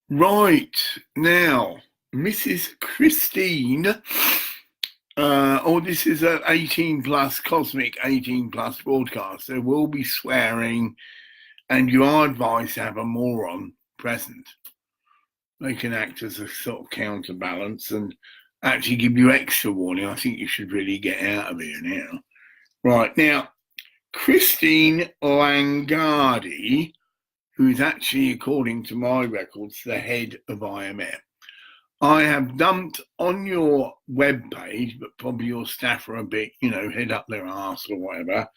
Right, now, Mrs. Christine, this is an 18 plus cosmic 18 plus broadcast. There will be swearing, and you are advised to have a moron present. They can act as a sort of counterbalance and actually give you extra warning. I think you should really get out of here now. Right, now, Christine Langardi, who is actually, according to my records, the head of IMF. I have dumped on your webpage, but probably your staff are a bit, head up their arse or whatever,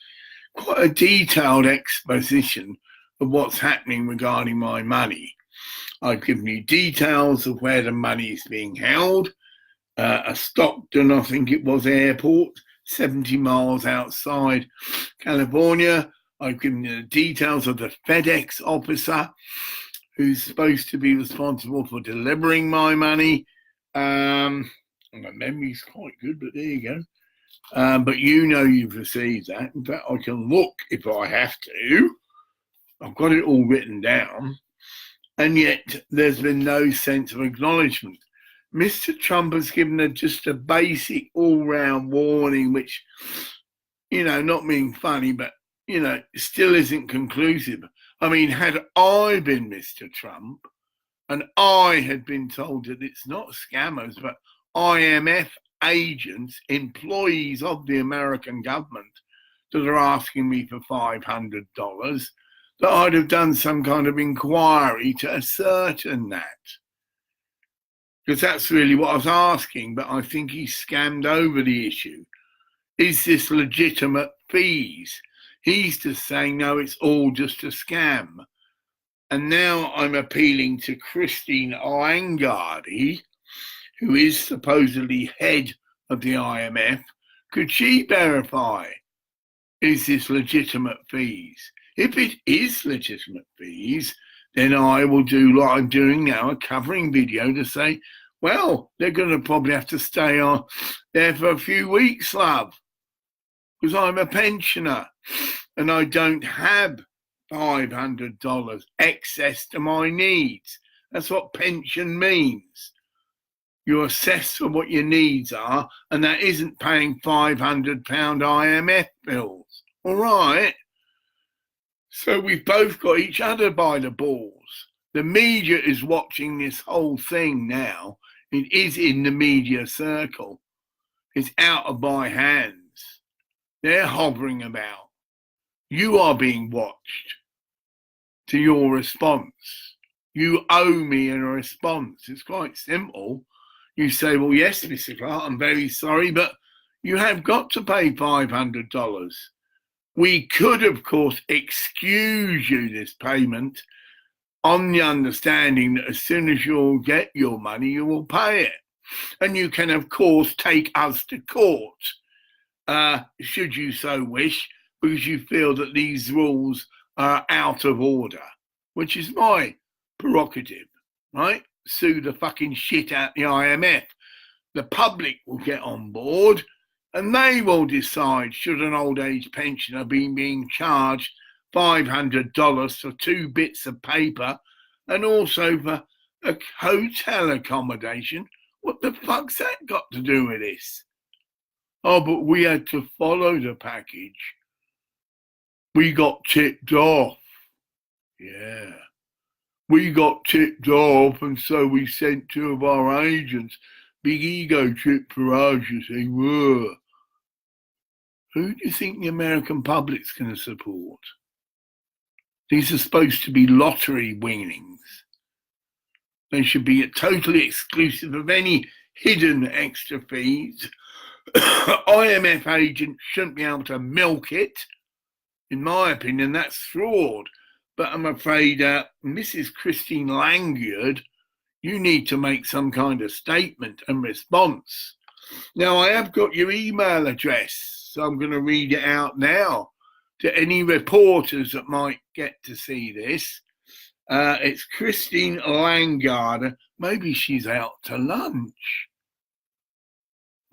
quite a detailed exposition of what's happening regarding my money. I've given you details of where the money is being held, a StocKton, I think it was, airport, 70 miles outside California. I've given you the details of the FEDEX officer who's supposed to be responsible for delivering my money. My memory's quite good, but there you go. But you've received that. In fact, I can look if I have to. I've got it all written down. And yet there's been no sense of acknowledgement. Mr. Trump has given just a basic all-round warning, which, not being funny, but, still isn't conclusive. I mean, had I been Mr. Trump and I had been told that it's not scammers, but IMF agents, employees of the American government that are asking me for $500, that I'd have done some kind of inquiry to ascertain that. Because that's really what I was asking, but I think he scammed over the issue. Is this legitimate fees? He's just saying, no, it's all just a scam. And now I'm appealing to Christine Langardi, who is supposedly head of the IMF. Could she verify, is this legitimate fees? If it is legitimate fees, then I will do like I'm doing now, a covering video to say, well, they're going to probably have to stay on there for a few weeks, love, because I'm a pensioner and I don't have $500 excess to my needs. That's what pension means. You're assessed for what your needs are, and that isn't paying £500 IMF bills. All right? So we've both got each other by the balls. The media is watching this whole thing now. It is in the media circle. It's out of my hands. They're hovering about. You are being watched to your response. You owe me a response. It's quite simple. You say, well, yes, Mr. Clark, I'm very sorry, but you have got to pay $500. We could, of course, excuse you this payment on the understanding that as soon as you'll get your money, you will pay it. And you can, of course, take us to court, should you so wish, because you feel that these rules are out of order, which is my prerogative, right? Sue the fucking shit out the IMF. The public will get on board and they will decide should an old age pensioner be being charged $500 for 2 bits of paper and also for a hotel accommodation. What the fuck's that got to do with this? Oh, but we had to follow the package. We got tipped off. Yeah. We got tipped off, and so we sent 2 of our agents. Big ego trip for us, you see. Whoa. Who do you think the American public's going to support? These are supposed to be lottery winnings. They should be totally exclusive of any hidden extra fees. IMF agents shouldn't be able to milk it. In my opinion, that's fraud. But I'm afraid Mrs. Christine Laird, you need to make some kind of statement and response. Now, I have got your email address, so I'm going to read it out now to any reporters that might get to see this. It's Christine Laird. Maybe she's out to lunch.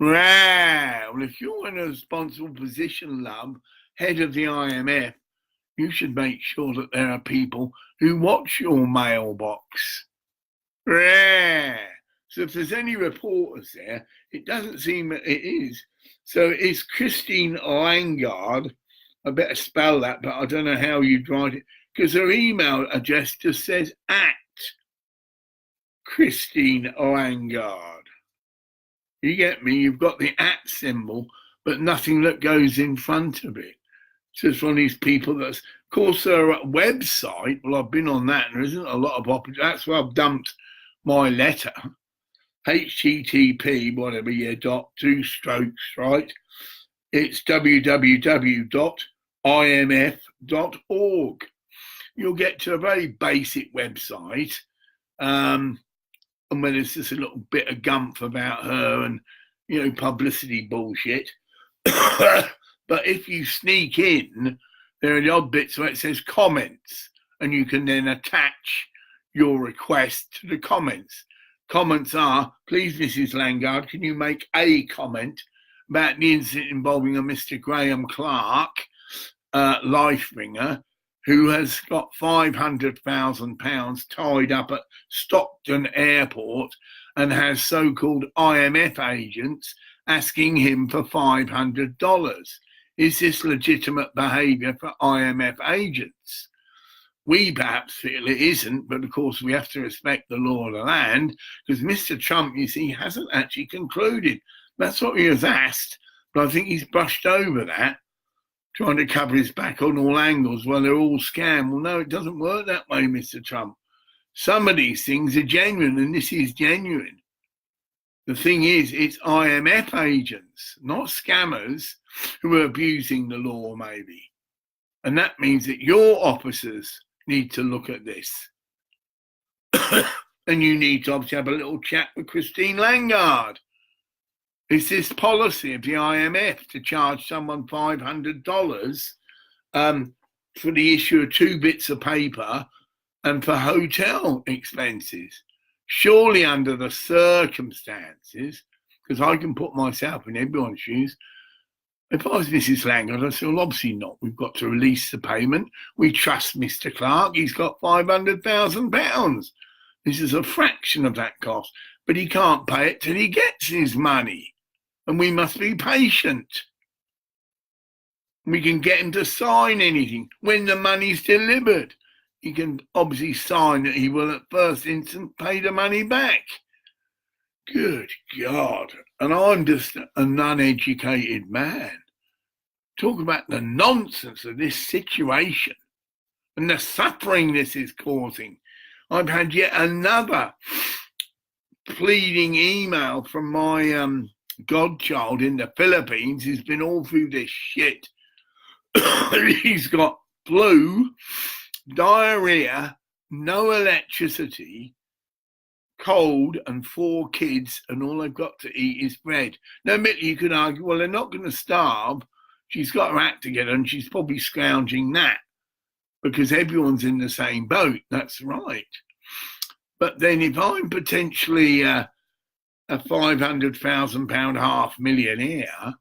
Right. Well, if you're in a responsible position, love, head of the IMF, you should make sure that there are people who watch your mailbox. Rare. So if there's any reporters there, it doesn't seem that it is. So it's Christine Langard. I better spell that, but I don't know how you'd write it, because her email address just says at Christine Langard. You get me? You've got the at symbol, but nothing that goes in front of it. It's just one of these people that's, of course, her website, well, I've been on that, and there isn't a lot of opportunity. That's where I've dumped my letter. HTTP, whatever, yeah, dot, two strokes, right? It's www.imf.org. You'll get to a very basic website, and when there's just a little bit of gumph about her and, you know, publicity bullshit. But if you sneak in, there are the odd bits where it says comments, and you can then attach your request to the comments. Comments are, please, Mrs. Langard, can you make a comment about the incident involving a Mr. Graham Clark, Lifebringer, who has got £500,000 tied up at StocKton Airport and has so-called IMF agents asking him for $500. Is this legitimate behaviour for IMF agents? We perhaps feel it isn't, but of course we have to respect the law of the land, because Mr. Trump, you see, hasn't actually concluded. That's what he was asked, but I think he's brushed over that, trying to cover his back on all angles. Well, they're all scam. Well, no, it doesn't work that way, Mr. Trump. Some of these things are genuine, and this is genuine. The thing is, it's IMF agents, not scammers, who are abusing the law, maybe. And that means that your officers need to look at this. And you need to obviously have a little chat with Christine Langard. Is this policy of the IMF to charge someone $500 for the issue of 2 bits of paper and for hotel expenses? Surely under the circumstances, because I can put myself in everyone's shoes, if I was Mrs. Langard, I'd say, well, obviously not. We've got to release the payment. We trust Mr. Clark. He's got £500,000. This is a fraction of that cost, but he can't pay it till he gets his money. And we must be patient. We can get him to sign anything when the money's delivered. He can obviously sign that he will at first instant pay the money back. Good God. And I'm just an uneducated man. Talk about the nonsense of this situation and the suffering this is causing. I've had yet another pleading email from my godchild in the Philippines. He's been all through this shit. He's got flu, diarrhea, no electricity, cold, and 4 kids, and all they've got to eat is bread. Now, admittedly, you could argue, well, they're not going to starve. She's got her act together, and she's probably scrounging that because everyone's in the same boat. That's right. But then if I'm potentially a £500,000 half millionaire,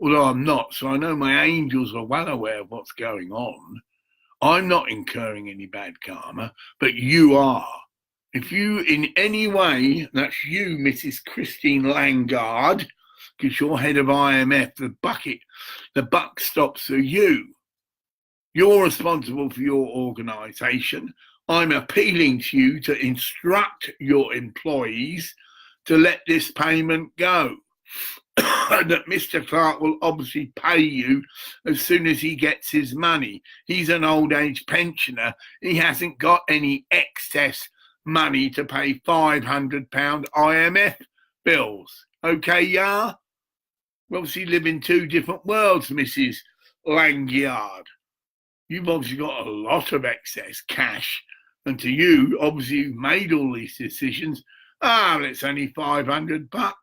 although I'm not, so I know my angels are well aware of what's going on, I'm not incurring any bad karma, but you are. If you in any way, that's you, Mrs. Christine Langard, because you're head of IMF, the buck stops with you. You're responsible for your organisation. I'm appealing to you to instruct your employees to let this payment go. That Mr. Clark will obviously pay you as soon as he gets his money. He's an old age pensioner. He hasn't got any excess money to pay £500 IMF bills. Okay, yeah? We obviously live in 2 different worlds, Mrs. Langyard. You've obviously got a lot of excess cash, and to you, obviously you've made all these decisions. Well, it's only $500.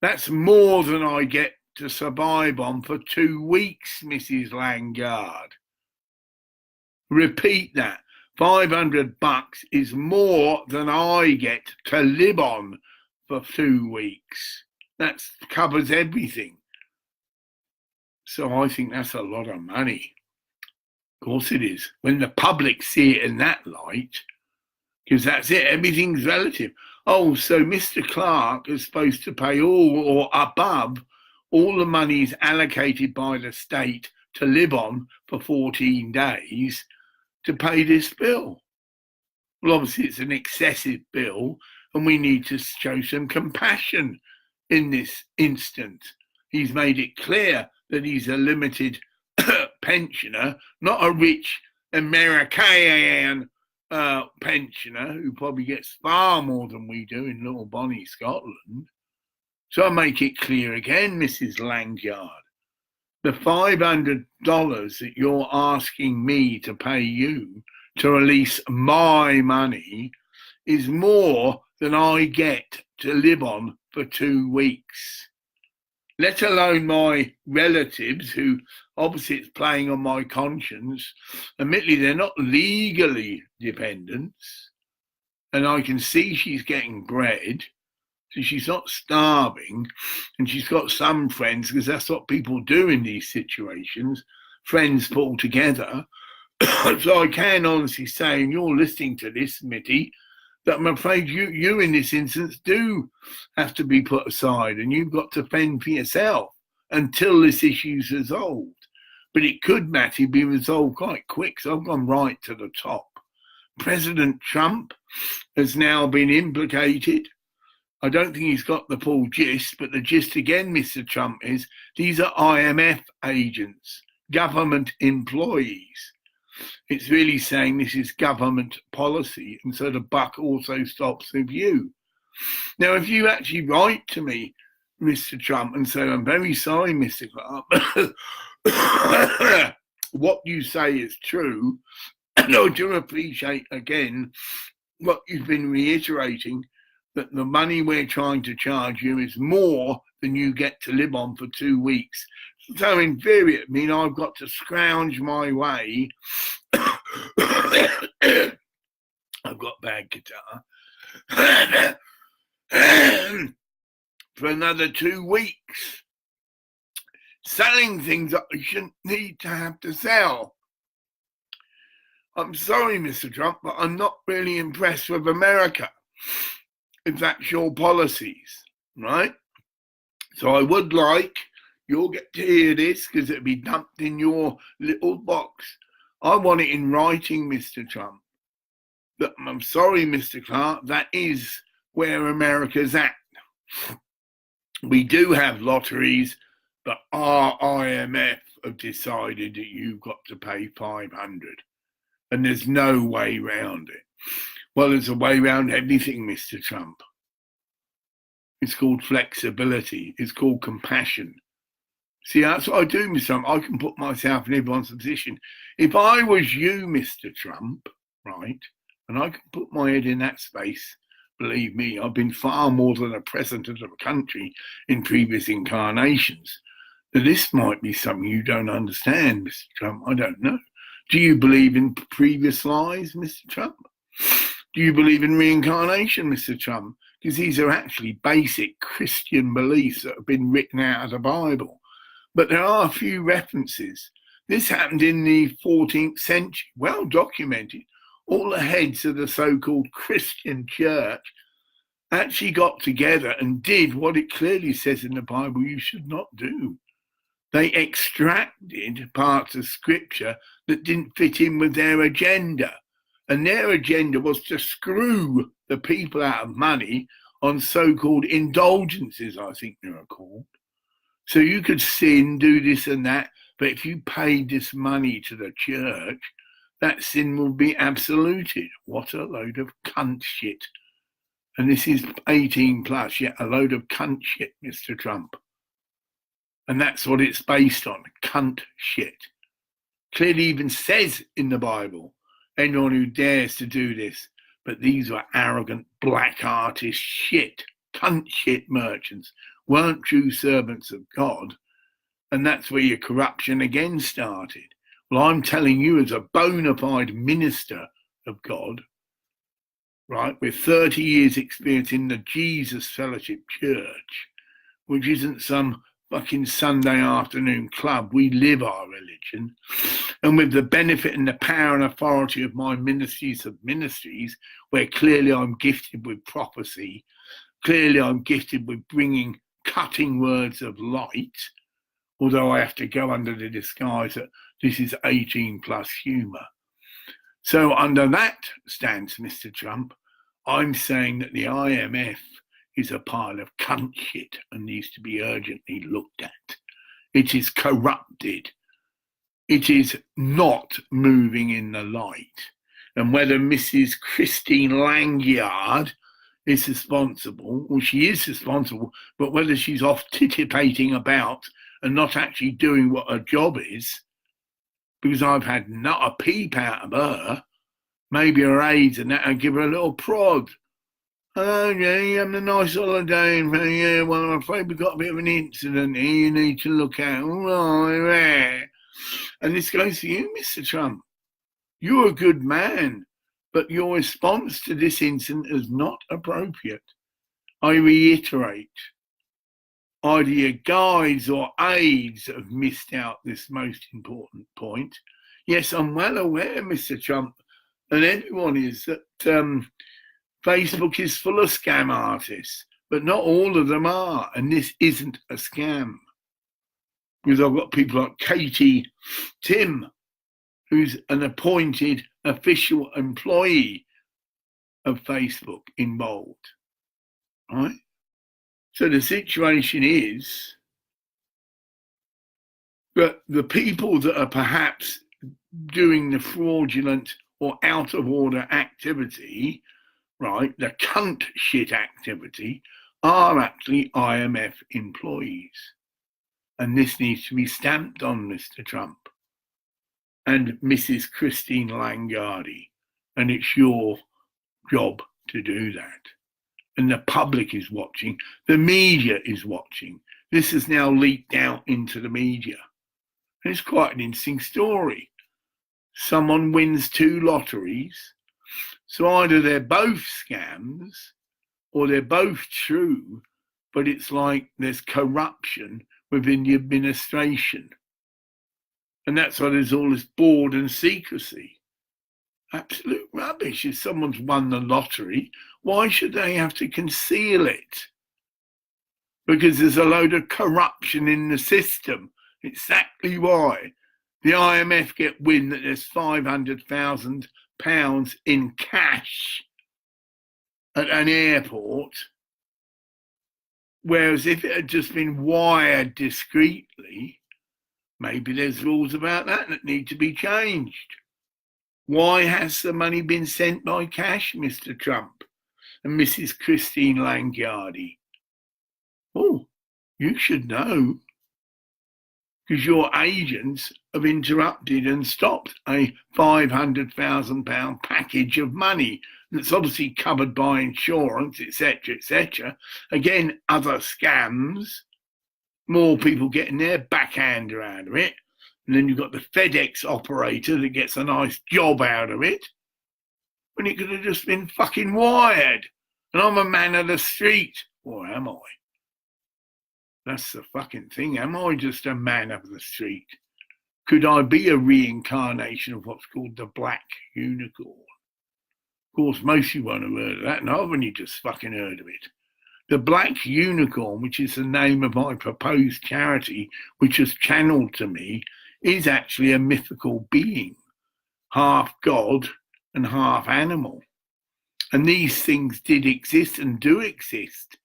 That's more than I get to survive on for 2 weeks, Mrs. Langard. Repeat that. $500 is more than I get to live on for 2 weeks. That covers everything. So I think that's a lot of money. Of course it is. When the public see it in that light, because that's it. Everything's relative. Oh, so Mr. Clark is supposed to pay all or above all the monies allocated by the state to live on for 14 days to pay this bill. Well, obviously it's an excessive bill and we need to show some compassion in this instance. He's made it clear that he's a limited pensioner, not a rich American pensioner who probably gets far more than we do in little Bonnie, Scotland. So I make it clear again, Mrs. Langyard, the $500 that you're asking me to pay you to release my money is more than I get to live on for 2 weeks. Let alone my relatives, who obviously it's playing on my conscience. Admittedly, they're not legally dependents, and I can see she's getting bread, so she's not starving, and she's got some friends, because that's what people do in these situations. Friends pull together. So I can honestly say, and you're listening to this, Mitty, that I'm afraid you in this instance do have to be put aside, and you've got to fend for yourself until this issue's resolved. But it could, Matty, be resolved quite quick, so I've gone right to the top. President Trump has now been implicated. I don't think he's got the full gist, but the gist again, Mr. Trump, is these are IMF agents, government employees. It's really saying this is government policy, and so the buck also stops with you. Now, if you actually write to me, Mr. Trump, and say, I'm very sorry, Mr. Clark, what you say is true, and I do appreciate, again, what you've been reiterating, that the money we're trying to charge you is more than you get to live on for 2 weeks. So in theory, I mean, I've got to scrounge my way. I've got bad guitar. For another 2 weeks. Selling things that I shouldn't need to have to sell. I'm sorry, Mr. Trump, but I'm not really impressed with America, if that's your policies, right? So I would like, you'll get to hear this because it'll be dumped in your little box. I want it in writing, Mr. Trump. But I'm sorry, Mr. Clark, that is where America's at. We do have lotteries, but our IMF have decided that you've got to pay 500, and there's no way round it. Well, there's a way around everything, Mr. Trump. It's called flexibility. It's called compassion. See, that's what I do, Mr. Trump. I can put myself in everyone's position. If I was you, Mr. Trump, right, and I can put my head in that space, believe me, I've been far more than a president of a country in previous incarnations. Now, this might be something you don't understand, Mr. Trump. I don't know. Do you believe in previous lives, Mr. Trump? Do you believe in reincarnation, Mr. Trump? Because these are actually basic Christian beliefs that have been written out of the Bible. But there are a few references. This happened in the 14th century, well documented. All the heads of the so-called Christian church actually got together and did what it clearly says in the Bible you should not do. They extracted parts of scripture that didn't fit in with their agenda. And their agenda was to screw the people out of money on so-called indulgences, I think they are called. So you could sin, do this and that, but if you paid this money to the church, that sin will be absoluted. What a load of cunt shit. And this is 18 plus, yet a load of cunt shit, Mr. Trump. And that's what it's based on, cunt shit. Clearly even says in the Bible, anyone who dares to do this, but these were arrogant black artist shit, cunt shit merchants, weren't true servants of God, and that's where your corruption again started. Well, I'm telling you as a bona fide minister of God, right, with 30 years experience in the Jesus Fellowship Church, which isn't some fucking Sunday afternoon club. We live our religion. And with the benefit and the power and authority of my ministries of ministries, where clearly I'm gifted with prophecy, clearly I'm gifted with bringing cutting words of light, although I have to go under the disguise that this is 18 plus humour. So under that stance, Mr. Trump, I'm saying that the IMF is a pile of cunt shit and needs to be urgently looked at. It is corrupted. It is not moving in the light. And whether Mrs. Christine Laird is responsible, well, she is responsible, but whether she's off titipating about and not actually doing what her job is, because I've had not a peep out of her, maybe her aides and that, and give her a little prod. Oh, yeah, you having a nice holiday? Yeah, well, I'm afraid we've got a bit of an incident here you need to look at. All right, yeah. And this goes to you, Mr. Trump. You're a good man, but your response to this incident is not appropriate. I reiterate, either your guides or aides have missed out this most important point. Yes, I'm well aware, Mr. Trump, and everyone is, that Facebook is full of scam artists, but not all of them are, and this isn't a scam. Because I've got people like Katie Tim, who's an appointed official employee of Facebook, involved, right? So the situation is that the people that are perhaps doing the fraudulent or out of order activity, right, the cunt shit activity, are actually IMF employees. And this needs to be stamped on, Mr. Trump and Mrs. Christine Laird, and it's your job to do that. And the public is watching. The media is watching. This has now leaked out into the media. And it's quite an interesting story. Someone wins 2 lotteries. So either they're both scams or they're both true, but it's like there's corruption within the administration. And that's why there's all this board and secrecy. Absolute rubbish. If someone's won the lottery, why should they have to conceal it? Because there's a load of corruption in the system. Exactly why. The IMF get wind that there's £500,000 in cash at an airport, whereas if it had just been wired discreetly, maybe there's rules about that need to be changed. Why has the money been sent by cash, Mr. Trump and Mrs. Christine Laird? Oh, you should know, because your agents have interrupted and stopped a £500,000 package of money that's obviously covered by insurance, etc., etc. Again, other scams, more people getting their backhander out of it. And then you've got the FedEx operator that gets a nice job out of it, when it could have just been fucking wired. And I'm a man of the street. Or am I? That's the fucking thing. Am I just a man of the street? Could I be a reincarnation of what's called the black unicorn? Of course, most of you won't have heard of that, and I've only just fucking heard of it. The black unicorn, which is the name of my proposed charity, which was channeled to me, is actually a mythical being, half god and half animal. And these things did exist and do exist.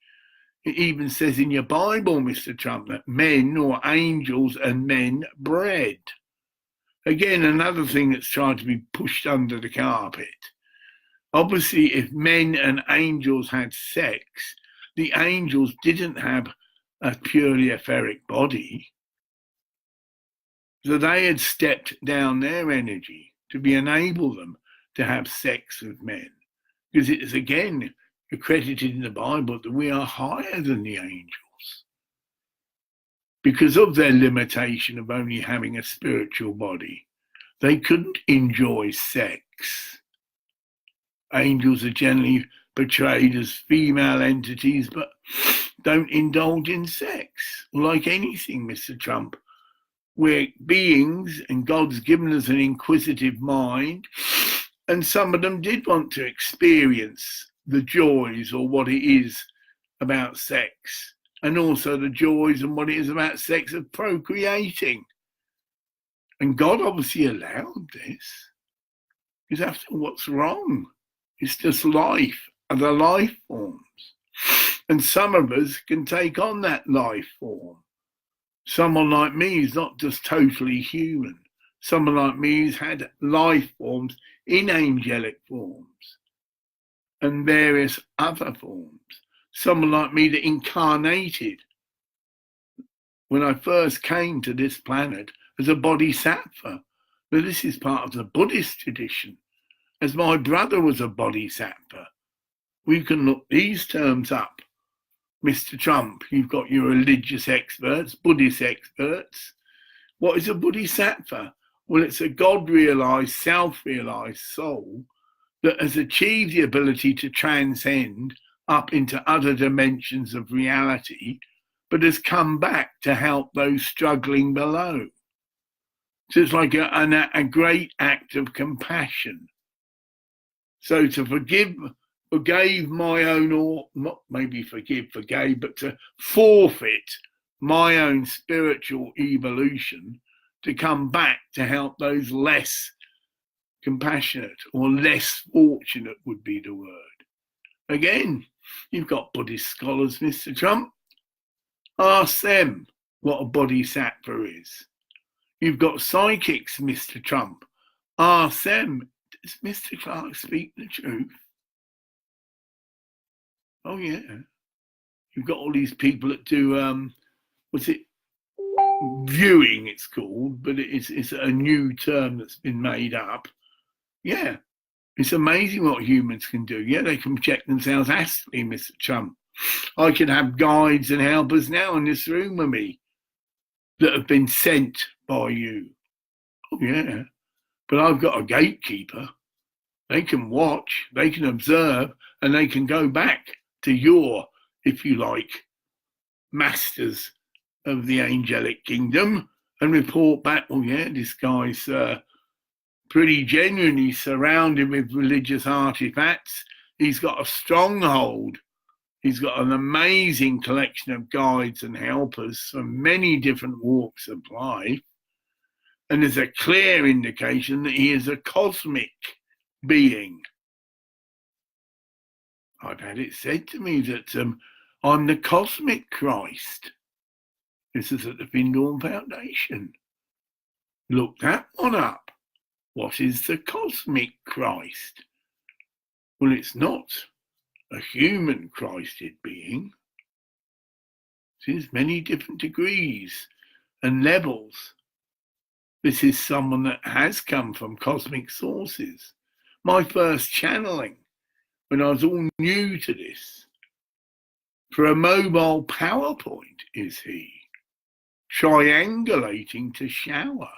It even says in your Bible, Mr. Trump, that men or angels and men bred. Again, another thing that's trying to be pushed under the carpet. Obviously, if men and angels had sex, the angels didn't have a purely etheric body. So they had stepped down their energy to enable them to have sex with men. Because it is, again, accredited in the Bible that we are higher than the angels. Because of their limitation of only having a spiritual body, they couldn't enjoy sex. Angels are generally portrayed as female entities, but don't indulge in sex. Like anything, Mr. Trump, we're beings and God's given us an inquisitive mind, and some of them did want to experience the joys or what it is about sex, and also the joys and what it is about sex of procreating. And God obviously allowed this, because after what's wrong? It's just life, other life forms. And some of us can take on that life form. Someone like me is not just totally human. Someone like me has had life forms in angelic forms and various other forms. Someone like me that incarnated when I first came to this planet as a bodhisattva. Now, this is part of the Buddhist tradition, as my brother was a bodhisattva. We can look these terms up. Mr. Trump, you've got your religious experts, Buddhist experts. What is a bodhisattva? Well, it's a God-realized, self-realized soul that has achieved the ability to transcend up into other dimensions of reality, but has come back to help those struggling below. So it's like a great act of compassion. So to forgave my own, or not maybe forgave, but to forfeit my own spiritual evolution to come back to help those less compassionate or less fortunate would be the word. Again, you've got Buddhist scholars, Mr. Trump. Ask them what a bodhisattva is. You've got psychics, Mr. Trump. Ask them, does Mr. Clark speak the truth? Oh, yeah. You've got all these people that do, what's it? Viewing, it's called, but it's a new term that's been made up. Yeah, it's amazing what humans can do. Yeah, they can project themselves astrally, Mr. Trump. I can have guides and helpers now in this room with me that have been sent by you. Oh, yeah, but I've got a gatekeeper. They can watch, they can observe, and they can go back to your, if you like, masters of the angelic kingdom and report back, oh yeah, this guy's pretty genuinely surrounded with religious artifacts. He's got a stronghold. He's got an amazing collection of guides and helpers from many different walks of life. And there's a clear indication that he is a cosmic being. I've had it said to me that I'm the cosmic Christ. This is at the Findorn Foundation. Look that one up. What is the cosmic Christ? Well, it's not a human Christed being. There's many different degrees and levels. This is someone that has come from cosmic sources. My first channeling, when I was all new to this, for a mobile PowerPoint is he, triangulating to shower.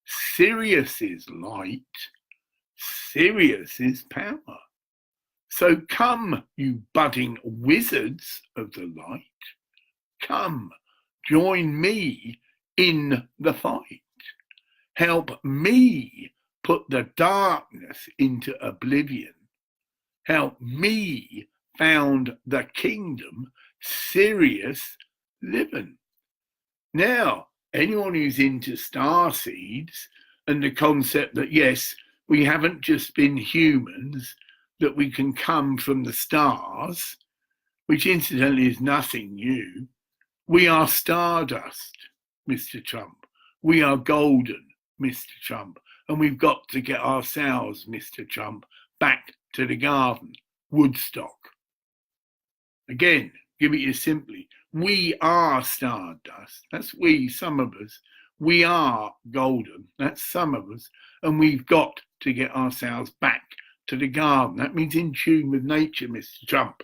Sirius is light, Sirius is power. So come, you budding wizards of the light, come, join me in the fight. Help me put the darkness into oblivion. Help me found the kingdom Sirius living. Now, anyone who's into star seeds and the concept that, yes, we haven't just been humans, that we can come from the stars, which incidentally is nothing new. We are stardust, Mr. Trump. We are golden, Mr. Trump. And we've got to get ourselves, Mr. Trump, back to the garden, Woodstock. Again, give it you simply. We are stardust. That's we, some of us. We are golden. That's some of us. And we've got to get ourselves back to the garden. That means in tune with nature, Mr. Trump.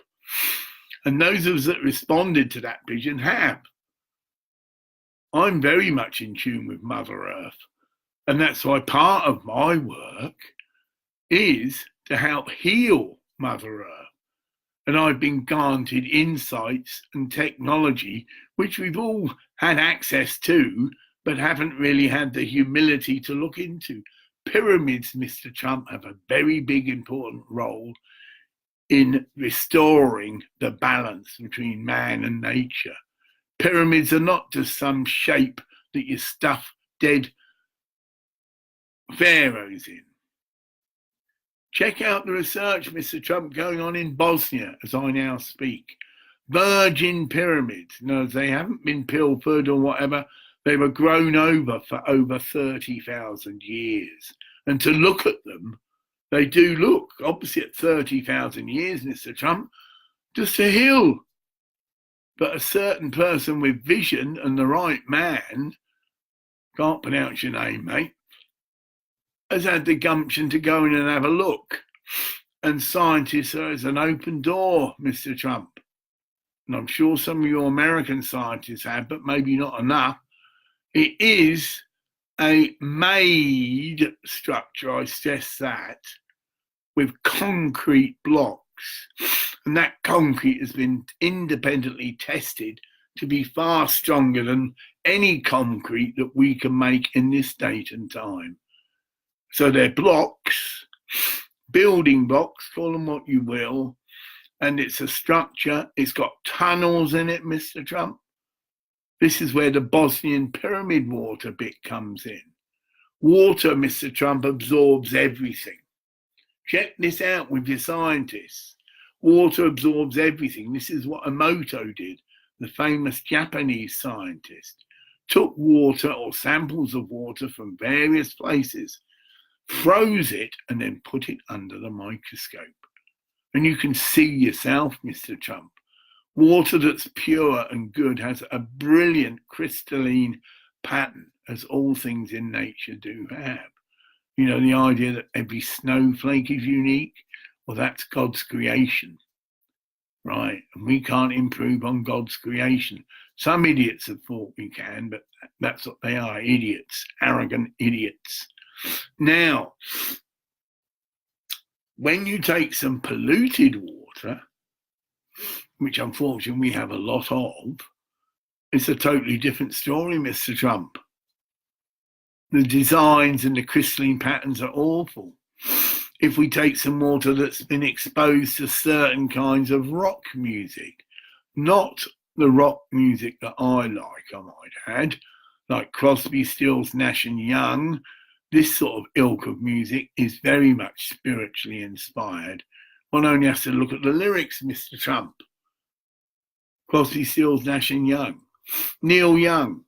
And those of us that responded to that vision have. I'm very much in tune with Mother Earth. And that's why part of my work is to help heal Mother Earth. And I've been granted insights and technology, which we've all had access to, but haven't really had the humility to look into. Pyramids, Mr. Trump, have a very big, important role in restoring the balance between man and nature. Pyramids are not just some shape that you stuff dead pharaohs in. Check out the research, Mr. Trump, going on in Bosnia as I now speak. Virgin pyramids. No, they haven't been pilfered or whatever. They were grown over for over 30,000 years. And to look at them, they do look, obviously at 30,000 years, Mr. Trump, just a hill. But a certain person with vision and the right man, can't pronounce your name, mate, has had the gumption to go in and have a look. And scientists are as an open door, Mr. Trump. And I'm sure some of your American scientists have, but maybe not enough. It is a made structure, I stress that, with concrete blocks. And that concrete has been independently tested to be far stronger than any concrete that we can make in this date and time. So they're blocks, building blocks, call them what you will, and it's a structure. It's got tunnels in it, Mr. Trump. This is where the Bosnian pyramid water bit comes in. Water, Mr. Trump, absorbs everything. Check this out with your scientists. Water absorbs everything. This is what Emoto did, the famous Japanese scientist. Took water or samples of water from various places, froze it, and then put it under the microscope. And you can see yourself, Mr. Trump, water that's pure and good has a brilliant crystalline pattern, as all things in nature do have. You know, the idea that every snowflake is unique, well, that's God's creation, right? And we can't improve on God's creation. Some idiots have thought we can, but that's what they are, idiots, arrogant idiots. Now, when you take some polluted water, which unfortunately we have a lot of, it's a totally different story, Mr. Trump. The designs and the crystalline patterns are awful. If we take some water that's been exposed to certain kinds of rock music, not the rock music that I like, I might add, like Crosby, Stills, Nash and Young, this sort of ilk of music is very much spiritually inspired. One only has to look at the lyrics, Mr. Trump. Crosby, Stills, Nash and Young. Neil Young.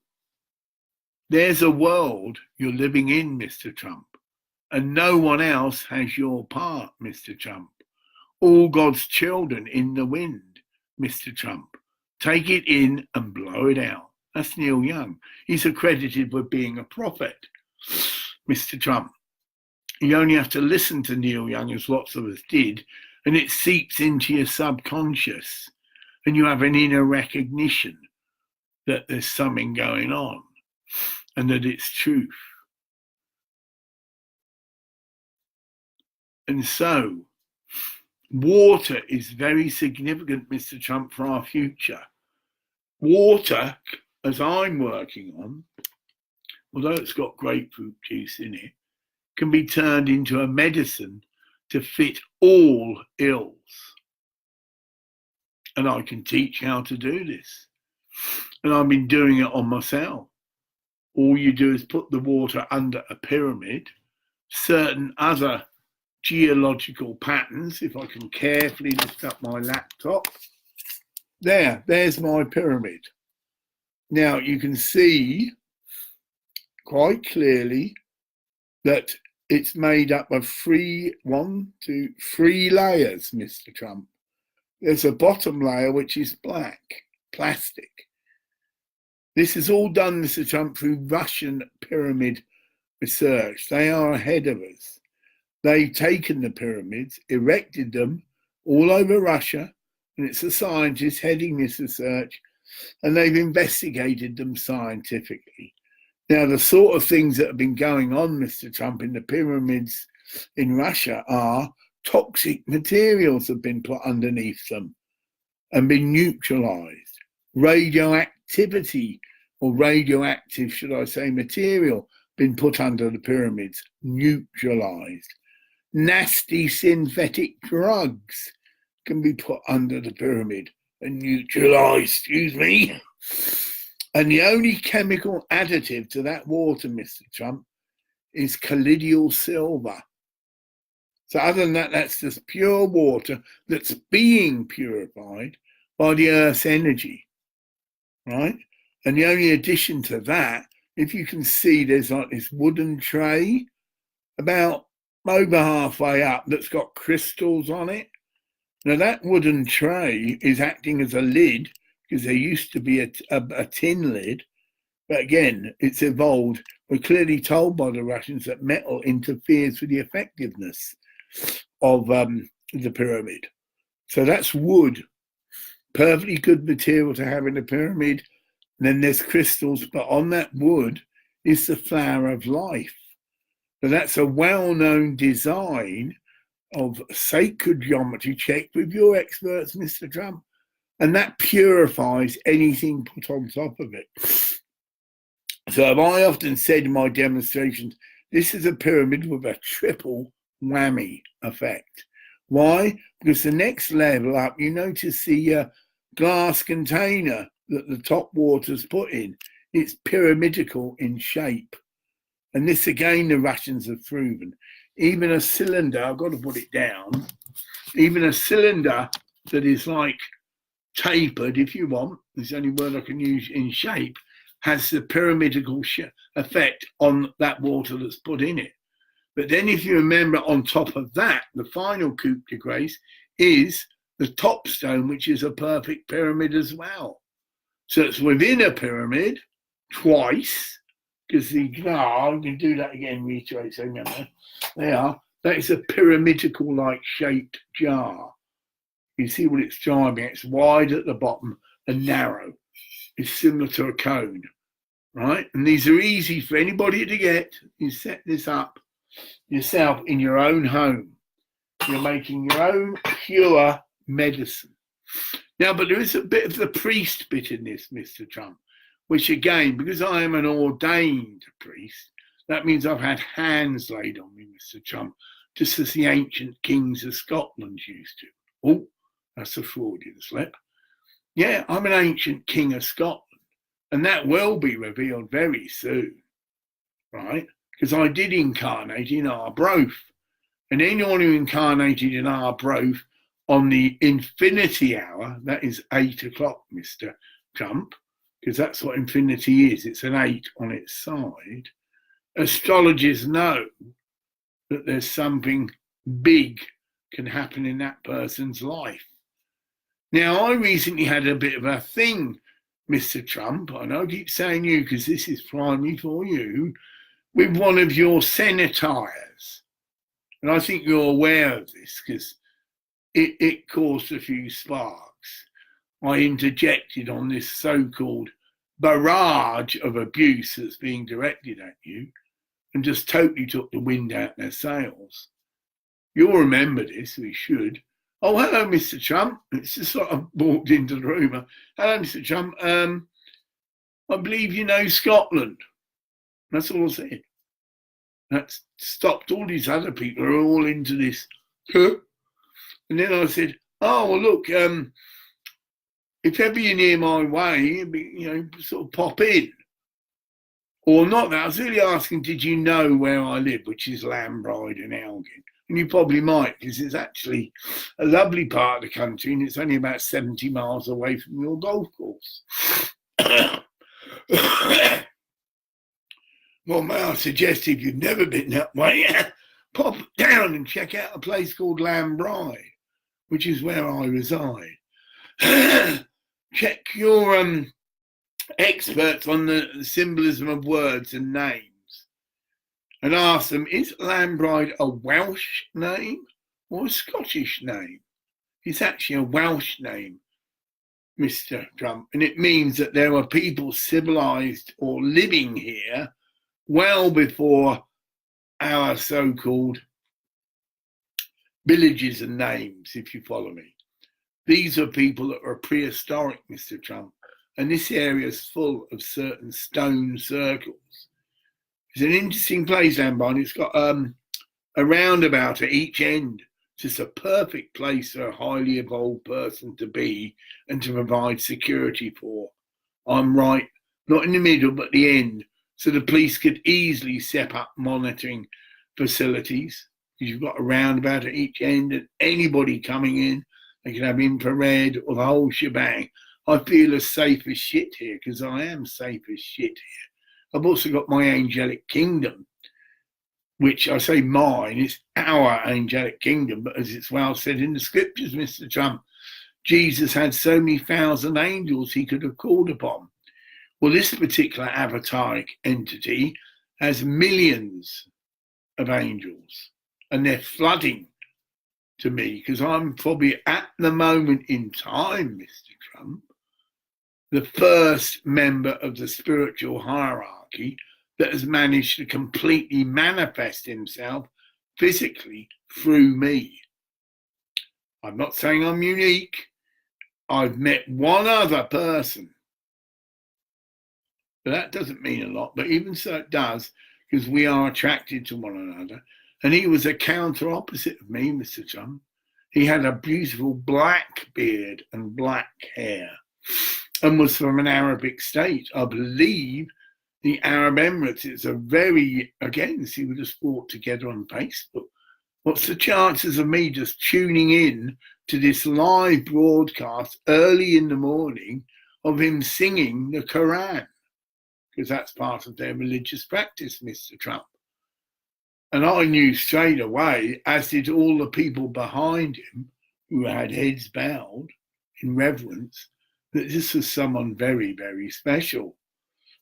There's a world you're living in, Mr. Trump, and no one else has your part, Mr. Trump. All God's children in the wind, Mr. Trump. Take it in and blow it out. That's Neil Young. He's accredited with being a prophet, Mr. Trump. You only have to listen to Neil Young, as lots of us did, and it seeps into your subconscious, and you have an inner recognition that there's something going on and that it's truth. And so, water is very significant, Mr. Trump, for our future. Water, as I'm working on, although it's got grapefruit juice in it, can be turned into a medicine to fit all ills. And I can teach how to do this. And I've been doing it on myself. All you do is put the water under a pyramid, certain other geological patterns, if I can carefully lift up my laptop. There's my pyramid. Now you can see quite clearly that it's made up of three layers, Mr. Trump. There's a bottom layer which is black, plastic. This is all done, Mr. Trump, through Russian pyramid research. They are ahead of us. They've taken the pyramids, erected them all over Russia, and it's the scientists heading this research, and they've investigated them scientifically. Now, the sort of things that have been going on, Mr. Trump, in the pyramids in Russia are Toxic materials have been put underneath them and been neutralized. Radioactivity, or radioactive, should I say, material, been put under the pyramids, neutralized. Nasty synthetic drugs can be put under the pyramid and neutralized, And the only chemical additive to that water, Mr. Trump, is colloidal silver. So other than that, that's just pure water that's being purified by the Earth's energy, right? And the only addition to that, if you can see, there's like this wooden tray about over halfway up that's got crystals on it. Now that wooden tray is acting as a lid, because there used to be a tin lid, but again, it's evolved. We're clearly told by the Russians that metal interferes with the effectiveness of the pyramid. So that's wood, perfectly good material to have in a pyramid. And then there's crystals, but on that wood is the flower of life. So that's a well-known design of sacred geometry. Check with your experts, Mr. Trump. And that purifies anything put on top of it. So I often said in my demonstrations, this is a pyramid with a triple whammy effect. Why? Because the next level up, you notice the glass container that the top water's put in. It's pyramidical in shape. And this, again, the Russians have proven. Even a cylinder, I've got to put it down, even a cylinder that is like tapered, if you want, there's the only word I can use, in shape, has the pyramidical effect on that water that's put in it. But then if you remember, on top of that, the final coup de grace is the top stone, which is a perfect pyramid as well. So it's within a pyramid twice, because I can do that again, reiterate, so remember, that is a pyramidical-like shaped jar. You see what it's driving. It's wide at the bottom and narrow. It's similar to a cone, right? And these are easy for anybody to get. You set this up yourself in your own home. You're making your own pure medicine. Now, but there is a bit of the priest bit in this, Mr. Trump, which again, because I am an ordained priest, that means I've had hands laid on me, Mr. Trump, just as the ancient kings of Scotland used to. Oh, that's a Freudian slip. Yeah, I'm an ancient king of Scotland, and that will be revealed very soon, right? Because I did incarnate in Arbroath, and anyone who incarnated in Arbroath on the infinity hour, that is 8 o'clock, Mr. Trump, because that's what infinity is. It's an 8 on its side. Astrologers know that there's something big can happen in that person's life. Now, I recently had a bit of a thing, Mr. Trump, and I keep saying you because this is primarily for you, with one of your senators. And I think you're aware of this because it caused a few sparks. I interjected on this so-called barrage of abuse that's being directed at you and just totally took the wind out their sails. You'll remember this, we should. Oh, hello, Mr. Trump. It's just sort of walked into the room. Hello, Mr. Trump. I believe you know Scotland. That's all I said. That stopped all these other people who are all into this. And then I said, oh, well, look, if ever you're near my way, sort of pop in. Or not that. I was really asking, did you know where I live, which is Laird and Elgin? And you probably might, because it's actually a lovely part of the country and it's only about 70 miles away from your golf course. Well, may I suggest, if you've never been that way, pop down and check out a place called Laird, which is where I reside. Check your experts on the symbolism of words and names and ask them, is Laird a Welsh name or a Scottish name? It's actually a Welsh name, Mr. Trump, and it means that there were people civilized or living here well before our so-called villages and names, if you follow me. These are people that are prehistoric, Mr. Trump, and this area is full of certain stone circles. It's an interesting place, Ambon. It's got a roundabout at each end. It's just a perfect place for a highly evolved person to be and to provide security for. I'm right, not in the middle, but the end, so the police could easily set up monitoring facilities. You've got a roundabout at each end, and anybody coming in, they can have infrared or the whole shebang. I feel as safe as shit here, because I am safe as shit here. I've also got my angelic kingdom, which I say mine, it's our angelic kingdom, but as it's well said in the scriptures, Mr. Trump, Jesus had so many thousand angels he could have called upon. Well, this particular avataric entity has millions of angels, and they're flooding to me because I'm probably at the moment in time, Mr. Trump, the first member of the spiritual hierarchy that has managed to completely manifest himself physically through me. I'm not saying I'm unique. I've met one other person. But that doesn't mean a lot, but even so it does, because we are attracted to one another. And he was a counter opposite of me, Mr. Trump. He had a beautiful black beard and black hair and was from an Arabic state. I believe the Arab Emirates. It's a very, again, see, we just fought together on Facebook. What's the chances of me just tuning in to this live broadcast early in the morning of him singing the Quran? Because that's part of their religious practice, Mr. Trump. And I knew straight away, as did all the people behind him who had heads bowed in reverence, that this was someone very, very special.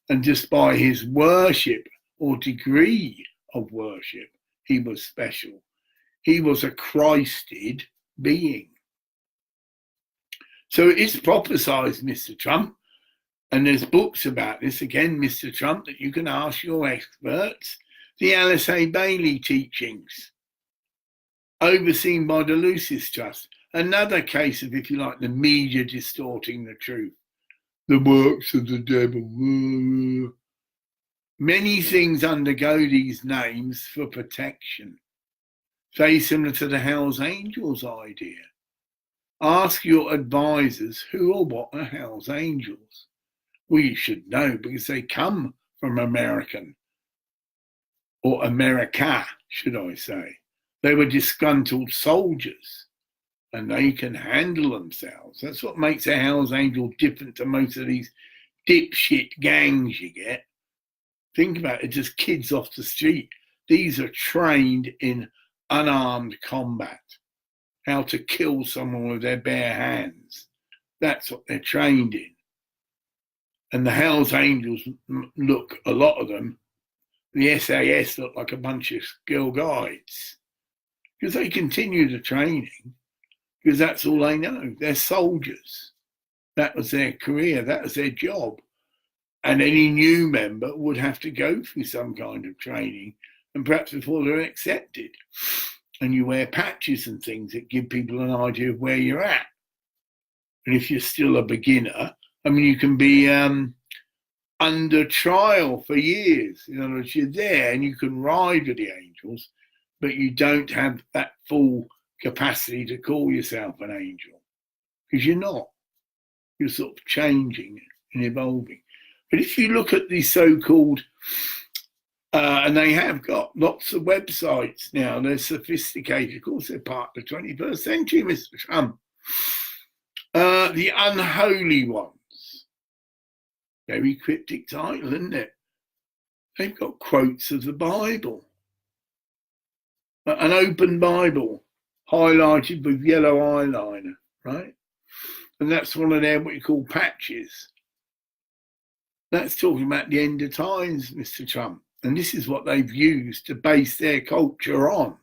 And just by his worship or degree of worship, he was special. He was a Christed being. So it's prophesied, Mr. Trump, and there's books about this, again, Mr. Trump, that you can ask your experts. The Alice A. Bailey teachings, overseen by the Lucis Trust. Another case of, if you like, the media distorting the truth. The works of the devil. Many things undergo these names for protection. Very similar to the Hell's Angels idea. Ask your advisors who or what are Hell's Angels. Well, you should know because they come from American, or America, should I say. They were disgruntled soldiers and they can handle themselves. That's what makes a Hell's Angel different to most of these dipshit gangs you get. Think about it, just kids off the street. These are trained in unarmed combat, how to kill someone with their bare hands. That's what they're trained in. And the Hell's Angels look, a lot of them, the SAS look like a bunch of Girl Guides because they continue the training because that's all they know. They're soldiers. That was their career. That was their job. And any new member would have to go through some kind of training, and perhaps before they're accepted. And you wear patches and things that give people an idea of where you're at. And if you're still a beginner, I mean, you can be under trial for years. In other words, you're there and you can ride with the angels, but you don't have that full capacity to call yourself an angel because you're not. You're sort of changing and evolving. But if you look at the so-called, and they have got lots of websites now, they're sophisticated. Of course, they're part of the 21st century, Mr. Trump. The unholy ones. Very cryptic title, isn't it? They've got quotes of the Bible. An open Bible highlighted with yellow eyeliner, right? And that's one of their, what you call, patches. That's talking about the end of times, Mr. Trump. And this is what they've used to base their culture on.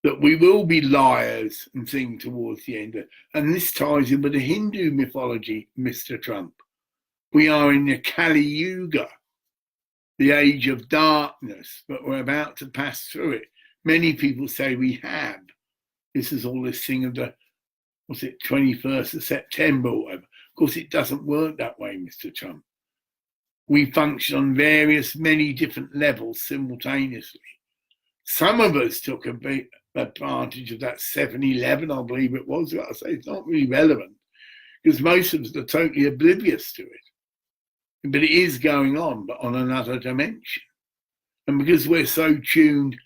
That we will be liars and things towards the end. And this ties in with the Hindu mythology, Mr. Trump. We are in the Kali Yuga, the age of darkness, but we're about to pass through it. Many people say we have. this is all this thing of the, 21st of September or whatever. Of course, it doesn't work that way, Mr. Trump. We function on many different levels simultaneously. Some of us took a big advantage of that 7-11, I believe it was. I say it's not really relevant because most of us are totally oblivious to it. But it is going on, but on another dimension. And because we're so tuned,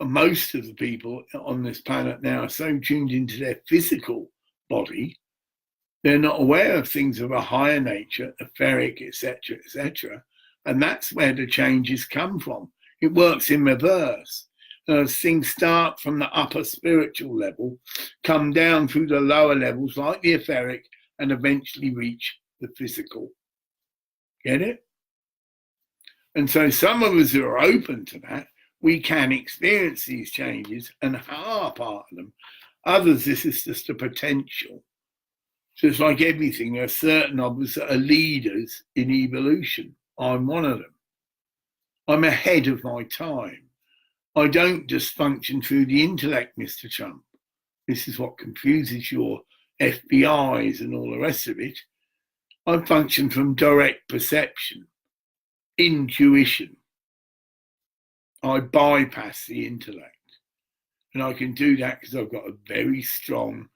most of the people on this planet now are so tuned into their physical body, they're not aware of things of a higher nature, etheric, etc., etc. And that's where the changes come from. It works in reverse. As things start from the upper spiritual level, come down through the lower levels like the etheric, and eventually reach the physical. Get it? And so some of us who are open to that, we can experience these changes and are part of them. Others, this is just a potential. So it's like everything. There are certain of us that are leaders in evolution. I'm one of them. I'm ahead of my time. I don't just function through the intellect, Mr. Trump. This is what confuses your FBIs and all the rest of it. I function from direct perception, intuition. I bypass the intellect. And I can do that because I've got a very strong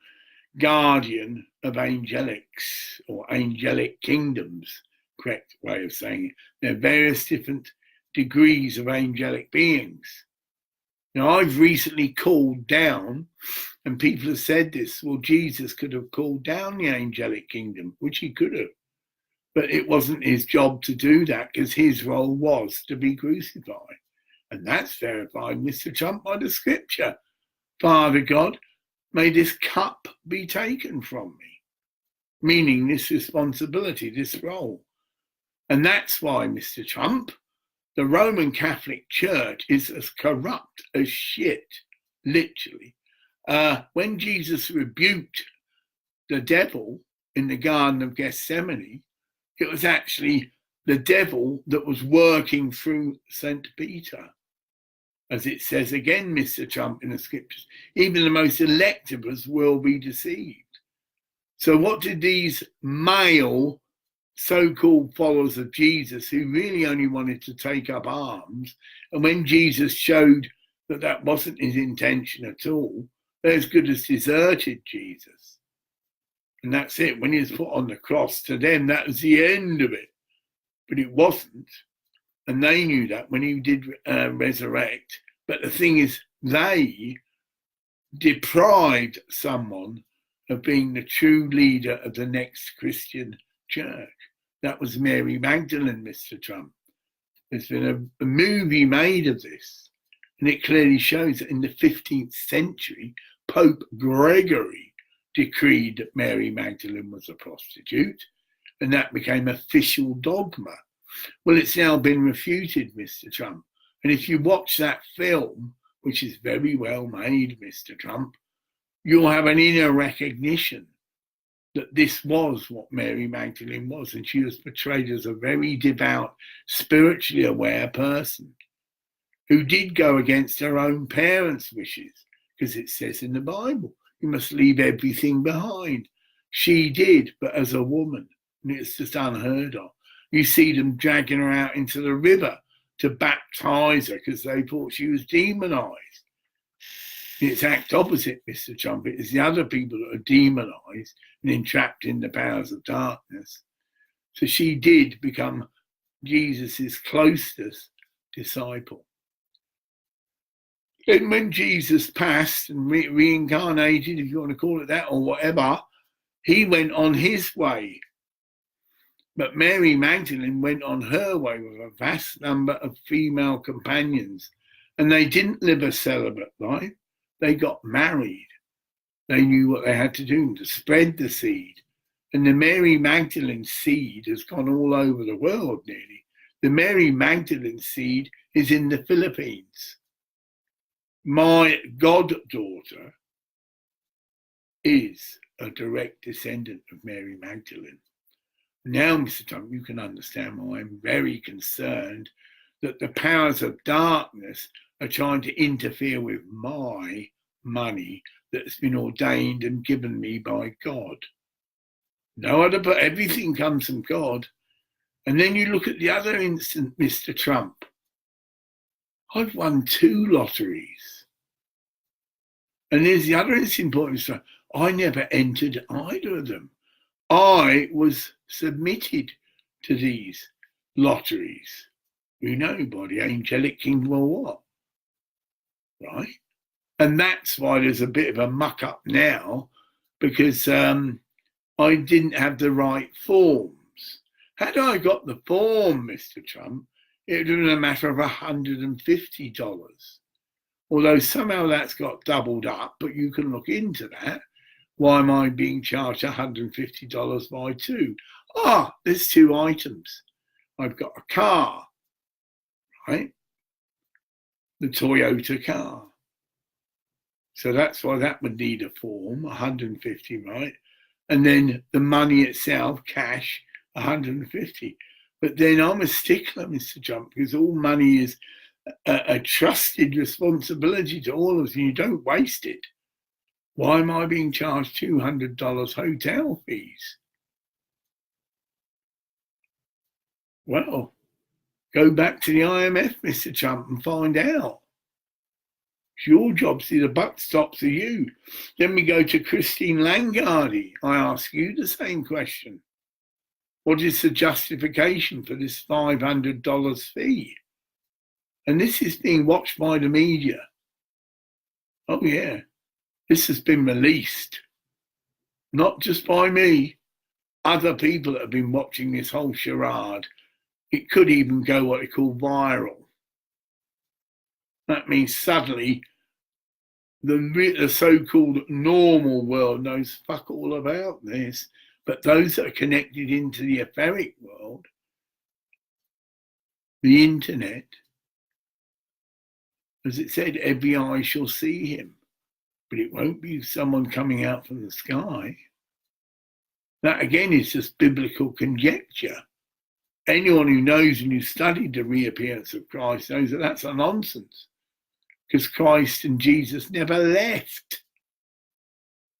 guardian of angelics or angelic kingdoms, correct way of saying it. There are various different degrees of angelic beings. Now, I've recently called down, and people have said this, well, Jesus could have called down the angelic kingdom, which he could have. But it wasn't his job to do that because his role was to be crucified. And that's verified, Mr. Trump, by the scripture. Father God, may this cup be taken from me, meaning this responsibility, this role. And that's why, Mr. Trump, the Roman Catholic Church is as corrupt as shit, literally. When Jesus rebuked the devil in the Garden of Gethsemane, it was actually the devil that was working through St. Peter. As it says again, Mr. Trump, in the scriptures, even the most elect of us will be deceived. So what did these male so-called followers of Jesus, who really only wanted to take up arms, and when Jesus showed that that wasn't his intention at all, they as good as deserted Jesus. And that's it. When he was put on the cross, to them, that was the end of it. But it wasn't. And they knew that when he did resurrect. But the thing is, they deprived someone of being the true leader of the next Christian church. That was Mary Magdalene, Mr. Trump. There's been a movie made of this, and it clearly shows that in the 15th century, Pope Gregory decreed that Mary Magdalene was a prostitute, and that became official dogma. Well, it's now been refuted, Mr. Trump. And if you watch that film, which is very well made, Mr. Trump, you'll have an inner recognition that this was what Mary Magdalene was, and she was portrayed as a very devout, spiritually aware person who did go against her own parents' wishes, because it says in the Bible, you must leave everything behind. She did, but as a woman, and it's just unheard of. You see them dragging her out into the river to baptize her because they thought she was demonized. It's act opposite, Mr. Trump. It is the other people that are demonized and entrapped in the powers of darkness. So she did become Jesus's closest disciple. And when Jesus passed and reincarnated, if you want to call it that, or whatever, he went on his way. But Mary Magdalene went on her way with a vast number of female companions, and they didn't live a celibate life. They got married. They knew what they had to do to spread the seed. And the Mary Magdalene seed has gone all over the world nearly. The Mary Magdalene seed is in the Philippines. My goddaughter is a direct descendant of Mary Magdalene. Now, Mr. Trump, you can understand why I'm very concerned that the powers of darkness are trying to interfere with my money, that's been ordained and given me by God. No other, but everything comes from God. And then you look at the other instant, Mr. Trump. I've won 2 lotteries. And there's the other instant point, Mr. Trump. I never entered either of them. I was submitted to these lotteries. You know, by the angelic kingdom or what? Right? And that's why there's a bit of a muck up now, because I didn't have the right forms. Had I got the form, Mr. Trump, it would have been a matter of $150. Although somehow that's got doubled up, but you can look into that. Why am I being charged $150 by 2? There's 2 items. I've got a car, right? The Toyota car. So that's why that would need a form, 150, right? And then the money itself, cash, 150. But then I'm a stickler, Mr. Trump, because all money is a trusted responsibility to all of us, and you don't waste it. Why am I being charged $200 hotel fees? Well, go back to the IMF, Mr. Trump, and find out. It's your job, see, the buck stops with you. Then we go to Christine Langardi. I ask you the same question. What is the justification for this $500 fee? And this is being watched by the media. Oh, yeah. This has been released. Not just by me. Other people that have been watching this whole charade. It could even go what they call viral. That means suddenly the so-called normal world knows fuck all about this. But those that are connected into the etheric world, the internet, as it said, every eye shall see him. But it won't be someone coming out from the sky. That again is just biblical conjecture. Anyone who knows and who studied the reappearance of Christ knows that that's a nonsense. Because Christ and Jesus never left.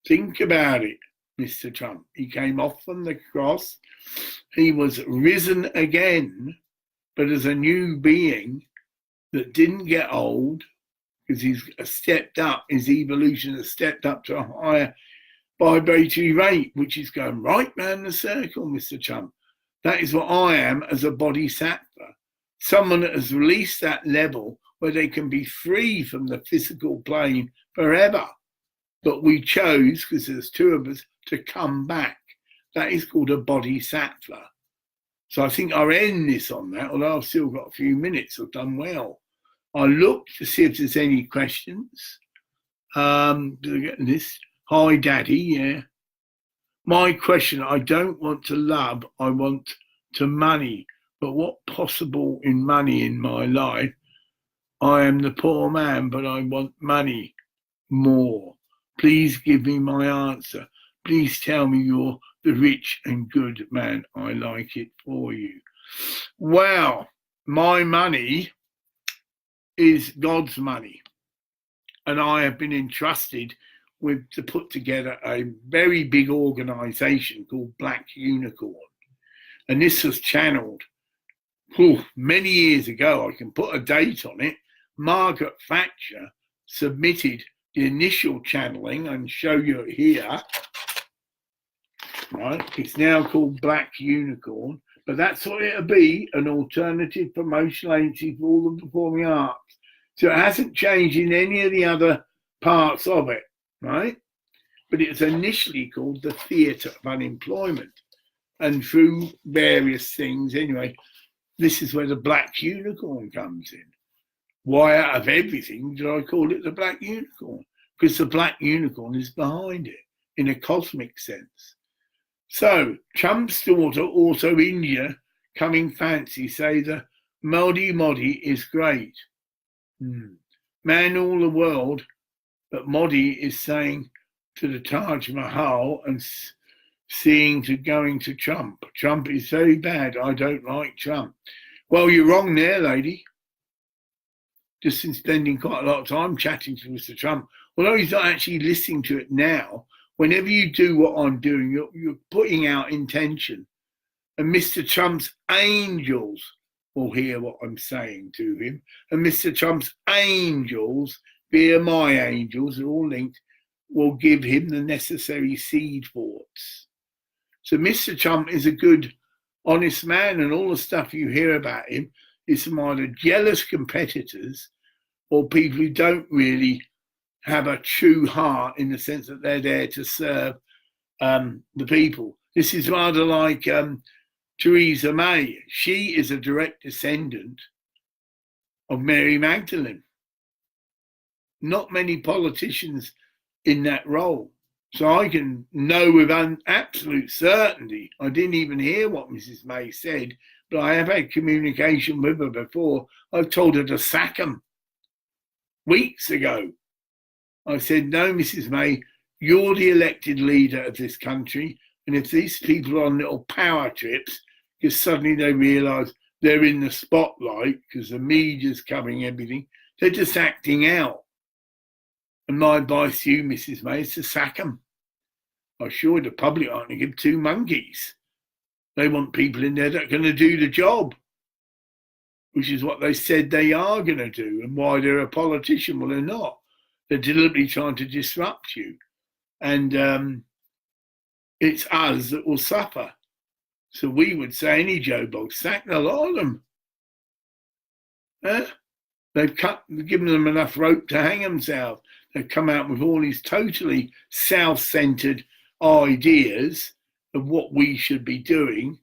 Think about it, Mr. Trump. He came off from the cross. He was risen again, but as a new being that didn't get old, because he's stepped up, his evolution has stepped up to a higher vibratory rate, which is going right round the circle, Mr. Trump. That is what I am as a bodhisattva. Someone that has released that level where they can be free from the physical plane forever. But we chose, because there's 2 of us, to come back. That is called a bodhisattva. So I think I'll end this on that, although I've still got a few minutes. I've done well. I look to see if there's any questions. This. Hi, Daddy. Yeah. My question, I don't want to love, I want to money. But what possible in money in my life? I am the poor man, but I want money more. Please give me my answer. Please tell me you're the rich and good man. I like it for you. Well, my money is God's money. And I have been entrusted to put together a very big organization called Black Unicorn. And this was channeled many years ago. I can put a date on it. Margaret Thatcher submitted the initial channeling and show you here. Right, it's now called Black Unicorn, but that's what it'll be, an alternative promotional agency for all the performing arts. So it hasn't changed in any of the other parts of it, right? But it was initially called the Theatre of Unemployment. And through various things, anyway, this is where the Black Unicorn comes in. Why out of everything did I call it the Black Unicorn? Because the Black Unicorn is behind it in a cosmic sense. So Trump's daughter, also India, coming fancy, say the Modi is great. Man all the world, but Modi is saying to the Taj Mahal and seeing to going to Trump. Trump is very bad. I don't like Trump. Well, you're wrong there, lady. Just in spending quite a lot of time chatting to Mr. Trump, although he's not actually listening to it now, whenever you do what I'm doing, you're putting out intention. And Mr. Trump's angels will hear what I'm saying to him. And Mr. Trump's angels, via my angels, are all linked, will give him the necessary seed thoughts. So Mr. Trump is a good, honest man, and all the stuff you hear about him is from either jealous competitors or people who don't really have a true heart in the sense that they're there to serve the people. This is rather like Theresa May. She is a direct descendant of Mary Magdalene. Not many politicians in that role. So I can know with absolute certainty, I didn't even hear what Mrs. May said, but I have had communication with her before. I've told her to sack him weeks ago. I said, no, Mrs. May, you're the elected leader of this country. And if these people are on little power trips, because suddenly they realise they're in the spotlight because the media's covering everything, they're just acting out. And my advice to you, Mrs. May, is to sack them. I'm sure the public aren't going to give two monkeys. They want people in there that are going to do the job, which is what they said they are going to do, and why they're a politician. Well, they're not. They're deliberately trying to disrupt you. And it's us that will suffer. So we would say, any Joe Bog, sack the lot of them. They've given them enough rope to hang themselves. They've come out with all these totally self-centered ideas of what we should be doing,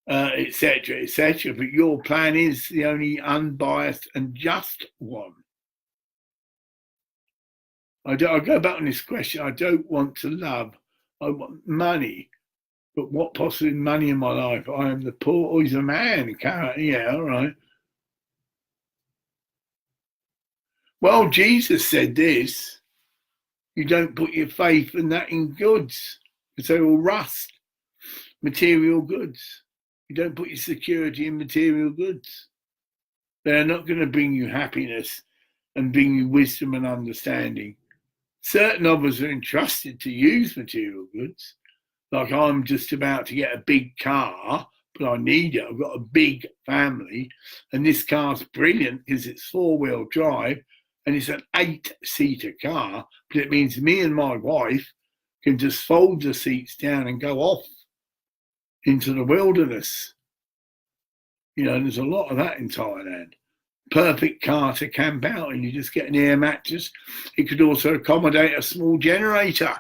etc., etc. But your plan is the only unbiased and just one. I go back on this question. I don't want to love. I want money. But what possible money in my life? I am the poor. Oh, he's a man. Yeah, all right. Well, Jesus said this: you don't put your faith in that in goods, because they will rust. Material goods. You don't put your security in material goods. They're not going to bring you happiness and bring you wisdom and understanding. Certain of us are entrusted to use material goods. Like I'm just about to get a big car, but I need it. I've got a big family, and this car's brilliant because it's four-wheel drive and it's an 8-seater car, but it means me and my wife can just fold the seats down and go off into the wilderness. You know, there's a lot of that in Thailand. Perfect car to camp out in. You just get an air mattress. It could also accommodate a small generator.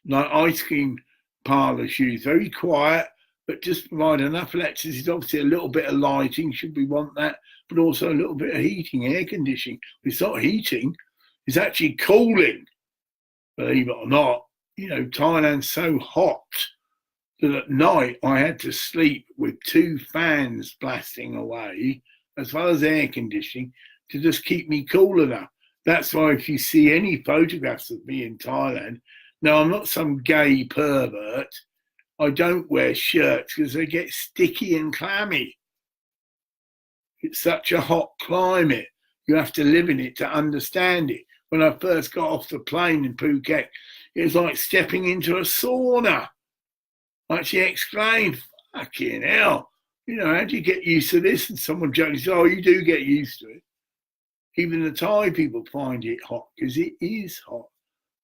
Like ice cream parlours use, very quiet, but just provide enough electricity. Obviously, a little bit of lighting, should we want that, but also a little bit of heating, air conditioning. It's not heating, it's actually cooling. Believe it or not, you know, Thailand's so hot that at night I had to sleep with 2 fans blasting away, as well as air conditioning, to just keep me cool enough. That's why if you see any photographs of me in Thailand, now, I'm not some gay pervert. I don't wear shirts because they get sticky and clammy. It's such a hot climate. You have to live in it to understand it. When I first got off the plane in Phuket, it was like stepping into a sauna. Like she exclaimed, fucking hell. You know, how do you get used to this? And someone jokes, oh, you do get used to it. Even the Thai people find it hot because it is hot.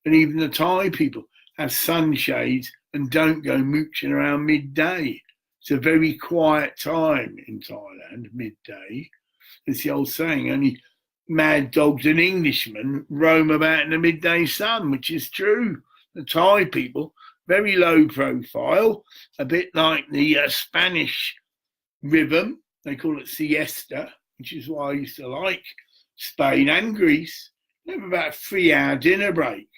And even the Thai people have sunshades and don't go mooching around midday. It's a very quiet time in Thailand, midday. It's the old saying, only mad dogs and Englishmen roam about in the midday sun, which is true. The Thai people, very low profile, a bit like the Spanish rhythm. They call it siesta, which is why I used to like Spain and Greece. They have about a 3-hour dinner break.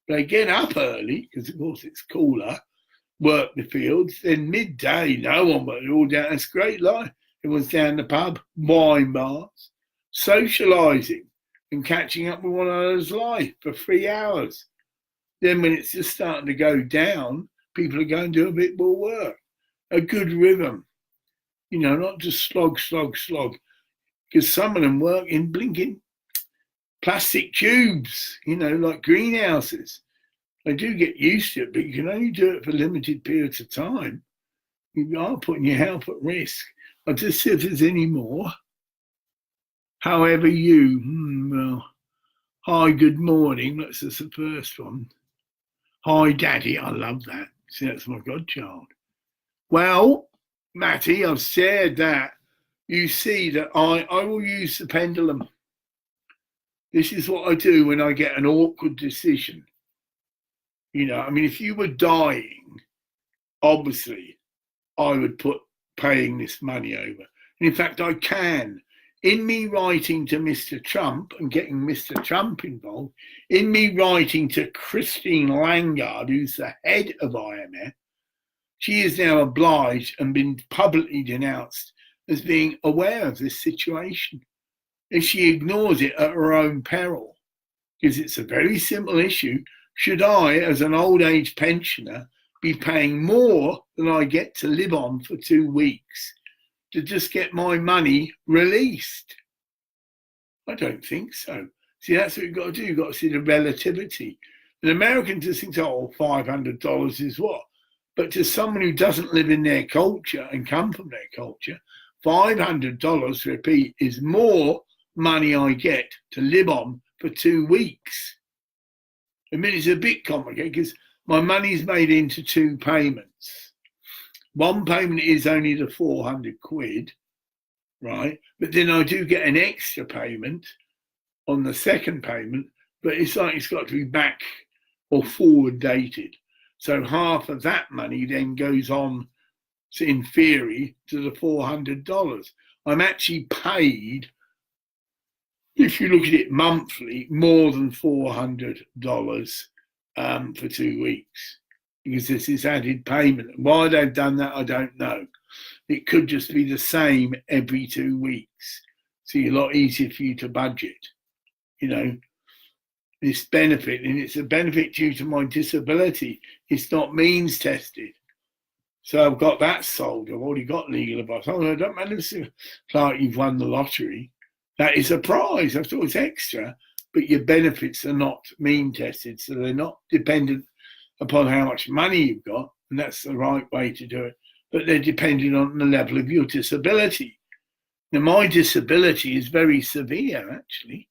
They get up early, because of course it's cooler, work the fields, then midday, no one, but they're all down. It's a great life. Everyone's down the pub, wine bars, socialising and catching up with one another's life for 3 hours. Then when it's just starting to go down, people are going to do a bit more work. A good rhythm, you know, not just slog, slog, slog. Because some of them work in blinking plastic tubes, like greenhouses. I do get used to it, but you can only do it for limited periods of time. You are putting your health at risk. I'll just see if there's any more. However well, hi, good morning. That's just the first one. Hi, Daddy. I love that. See, that's my godchild. Well, Matty, I've shared that. You see that I will use the pendulum. This is what I do when I get an awkward decision. If you were dying, obviously, I would put paying this money over. And in fact, I can. In me writing to Mr. Trump and getting Mr. Trump involved, in me writing to Christine Lagarde, who's the head of IMF, she is now obliged and been publicly denounced as being aware of this situation. If she ignores it at her own peril, because it's a very simple issue, should I, as an old age pensioner, be paying more than I get to live on for 2 weeks to just get my money released? I don't think so. See, that's what you've got to do. You've got to see the relativity. An American just thinks, $500 is what? But to someone who doesn't live in their culture and come from their culture, $500, repeat, is more money I get to live on for 2 weeks. It's a bit complicated because my money's made into 2 payments. One payment is only the 400 quid, right? But then I do get an extra payment on the second payment, but it's got to be back or forward dated. So half of that money then goes on, in theory, to the $400. I'm actually paid, if you look at it monthly, more than $400 for 2 weeks, because this is added payment. Why they've done that, I don't know. It could just be the same every 2 weeks. So it's a lot easier for you to budget, this benefit, and it's a benefit due to my disability. It's not means tested. So I've got that sold. I've already got legal advice. It don't matter if it's like you've won the lottery. That is a prize. I thought it's extra, but your benefits are not mean tested. So they're not dependent upon how much money you've got. And that's the right way to do it. But they're dependent on the level of your disability. Now, my disability is very severe, actually.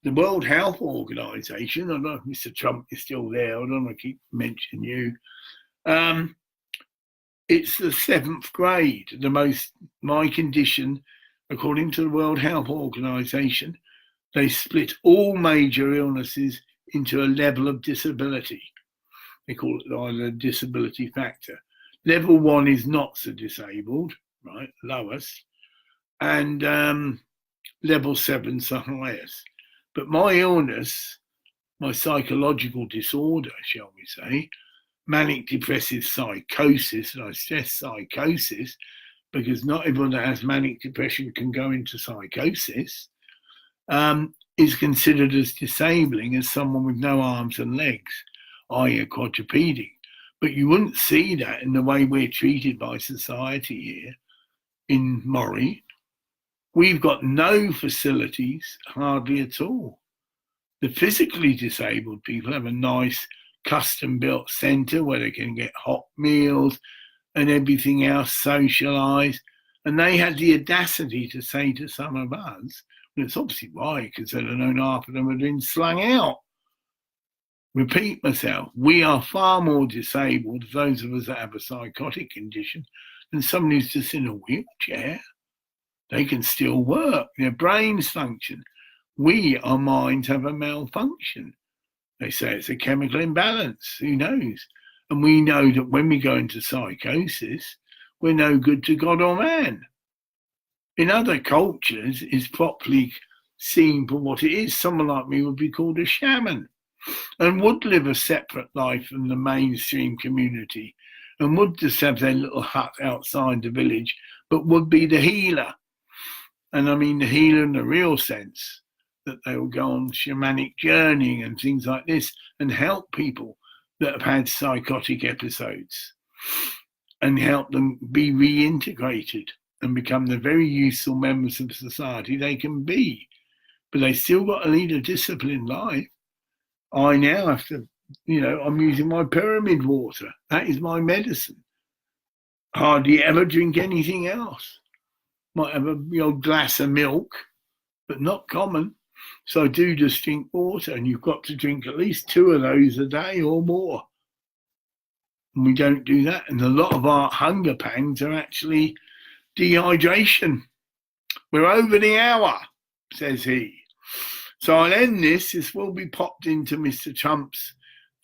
The World Health Organization, I don't know if Mr. Trump is still there, I don't want to keep mentioning you. It's the 7th grade, my condition, according to the World Health Organization. They split all major illnesses into a level of disability. They call it either a disability factor. Level 1 is not so disabled, right, lowest, and level 7's the highest. But my illness, my psychological disorder, shall we say, manic depressive psychosis, and I stress psychosis because not everyone that has manic depression can go into psychosis, is considered as disabling as someone with no arms and legs, i.e. a quadrupedic. But you wouldn't see that in the way we're treated by society here in Moray. We've got no facilities, hardly at all. The physically disabled people have a nice custom-built centre where they can get hot meals and everything else, socialise. And they had the audacity to say to some of us, and it's obviously why, because they'd have known half of them had been slung out. Repeat myself, we are far more disabled, those of us that have a psychotic condition, than someone who's just in a wheelchair. They can still work, their brains function. We, our minds have a malfunction. They say it's a chemical imbalance, who knows? And we know that when we go into psychosis, we're no good to God or man. In other cultures, it's properly seen for what it is. Someone like me would be called a shaman and would live a separate life from the mainstream community and would just have their little hut outside the village, but would be the healer. And I mean the healer in the real sense, that they will go on shamanic journeying and things like this and help people that have had psychotic episodes and help them be reintegrated and become the very useful members of society they can be. but they still got to lead a disciplined life. I now have to, I'm using my pyramid water. That is my medicine. Hardly ever drink anything else. Might have a glass of milk, but not common. So I do just drink water, and you've got to drink at least 2 of those a day or more. And we don't do that. And a lot of our hunger pangs are actually dehydration. We're over the hour, says he. So I'll end this. This will be popped into Mr. Trump's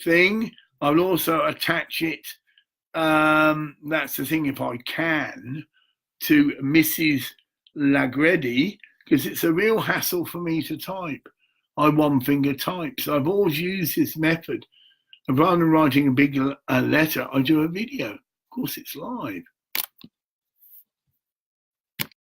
thing. I'll also attach it, that's the thing, if I can, to Mrs. Lagredi, because it's a real hassle for me to type. I one-finger type. So I've always used this method. Rather than writing a big letter, I do a video. Of course, it's live.